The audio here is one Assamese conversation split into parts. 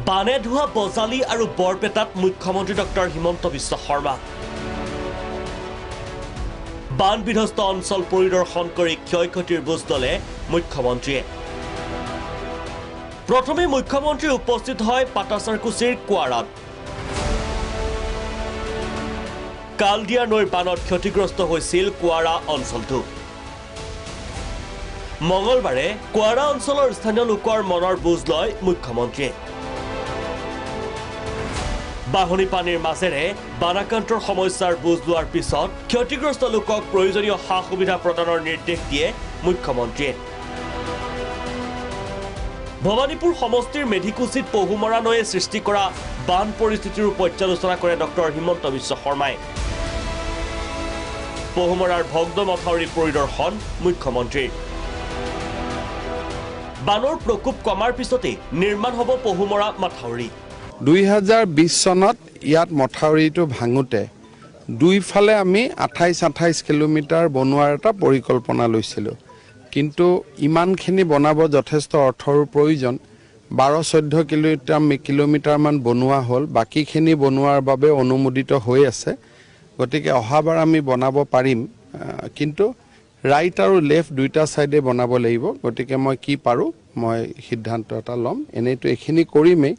বানে ধোৱা বজালী আৰু বৰপেটাত মুখ্যমন্ত্ৰী ডক্টৰ হিমন্ত বিশ্ব শৰ্মা বান বিধ্বস্ত অঞ্চল পৰিদৰ্শন কৰি ক্ষয়ক্ষতিৰ বুজ ল'লে মুখ্যমন্ত্ৰীয়ে প্ৰথমে মুখ্যমন্ত্ৰী উপস্থিত হয় পাটাচাৰকুছিৰ কোৱাৰাত কালদিয়া নৈৰ বানত ক্ষতিগ্ৰস্ত হৈছিল কোৱাৰা অঞ্চলটো মঙলবাৰে কোৱাৰা অঞ্চলৰ স্থানীয় লোকৰ মনৰ বুজ লয় মুখ্যমন্ত্ৰীয়ে বাহনী পানীৰ মাজেৰে বানাক্ৰান্তৰ সমস্যাৰ বুজ লোৱাৰ পিছত ক্ষতিগ্ৰস্ত লোকক প্ৰয়োজনীয় সা সুবিধা প্ৰদানৰ নিৰ্দেশ দিয়ে মুখ্যমন্ত্ৰীয়ে ভৱানীপুৰ সমষ্টিৰ মেধিকুছিত পহুমৰা নৈয়ে সৃষ্টি কৰা বান পৰিস্থিতিৰ পৰ্যালোচনা কৰে ডক্টৰ হিমন্ত বিশ্ব শৰ্মাই পহুমৰাৰ ভগ্ন মথাউৰি পৰিদৰ্শন মুখ্যমন্ত্ৰীৰ বানৰ প্ৰকোপ কমাৰ পিছতে নিৰ্মাণ হ'ব পহুমৰা মথাউৰি 2020 চনত ইয়াত মথাউৰিটো ভাঙোতে দুইফালে আমি 28 কিলোমিটাৰ বনোৱাৰ এটা পৰিকল্পনা লৈছিলোঁ কিন্তু ইমানখিনি বনাব যথেষ্ট অৰ্থৰ প্ৰয়োজন 12-14 কিলোমিটাৰ মান বনোৱা হ'ল বাকিখিনি বনোৱাৰ বাবে অনুমোদিত হৈ আছে গতিকে অহাবাৰ আমি বনাব পাৰিম কিন্তু ৰাইট আৰু লেফট দুইটা সাইডে বনাব লাগিব গতিকে মই কি পাৰো মই সিদ্ধান্ত এটা লম এনেটো এখিনি কৰিমেই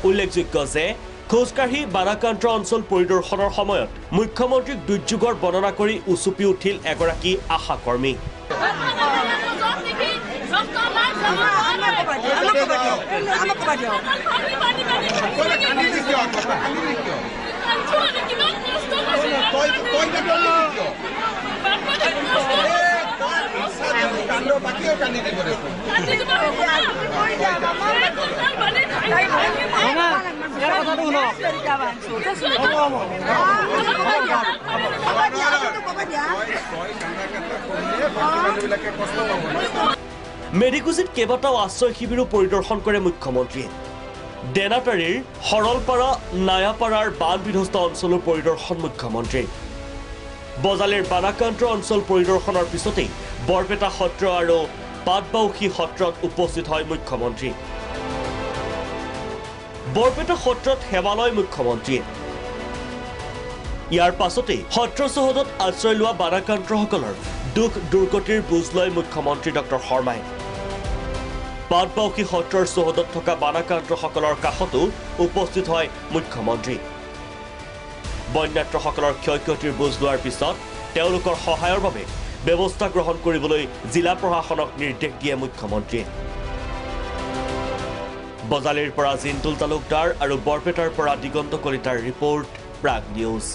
উল্লেখযোগ্য যে খোজকাঢ়ি বানাক্ৰান্ত অঞ্চল পৰিদৰ্শনৰ সময়ত মুখ্যমন্ত্ৰীক দুৰ্যোগৰ বৰ্ণনা কৰি উচুপি উঠিল এগৰাকী আশা কৰ্মী মেডিকুছিত কেইবাটাও আশ্ৰয় শিবিৰো পৰিদৰ্শন কৰে মুখ্যমন্ত্ৰীয়ে ডেনাটাৰীৰ সৰলপাৰা নায়াপাৰাৰ বান বিধ্বস্ত অঞ্চলৰ পৰিদৰ্শন মুখ্যমন্ত্ৰীৰ বজালীৰ বানাক্ৰান্ত অঞ্চল পৰিদৰ্শনৰ পিছতেই বৰপেটা সত্ৰ আৰু পাটবাউসী সত্ৰত উপস্থিত হয় মুখ্যমন্ত্ৰী বৰপেটা সত্ৰত সেৱালয় মুখ্যমন্ত্ৰীয়ে ইয়াৰ পাছতেই সত্ৰ চৌহদত আশ্ৰয় লোৱা বানাক্ৰান্তসকলৰ দুখ দুৰ্গতিৰ বুজ লয় মুখ্যমন্ত্ৰী ডক্টৰ শৰ্মাই পাটবাউসী সত্ৰৰ চৌহদত থকা বানাক্ৰান্তসকলৰ কাষতো উপস্থিত হয় মুখ্যমন্ত্ৰী বন্যাত্ৰসকলৰ ক্ষয়ক্ষতিৰ বুজ লোৱাৰ পিছত তেওঁলোকৰ সহায়ৰ বাবে ব্যৱস্থা গ্ৰহণ কৰিবলৈ জিলা প্ৰশাসনক নিৰ্দেশ দিয়ে মুখ্যমন্ত্ৰীয়ে বজালীৰ পৰা জিন্তুল তালুকদাৰ আৰু বৰপেটাৰ পৰা দিগন্ত কলিতাৰ ৰিপৰ্ট প্ৰাগ নিউজ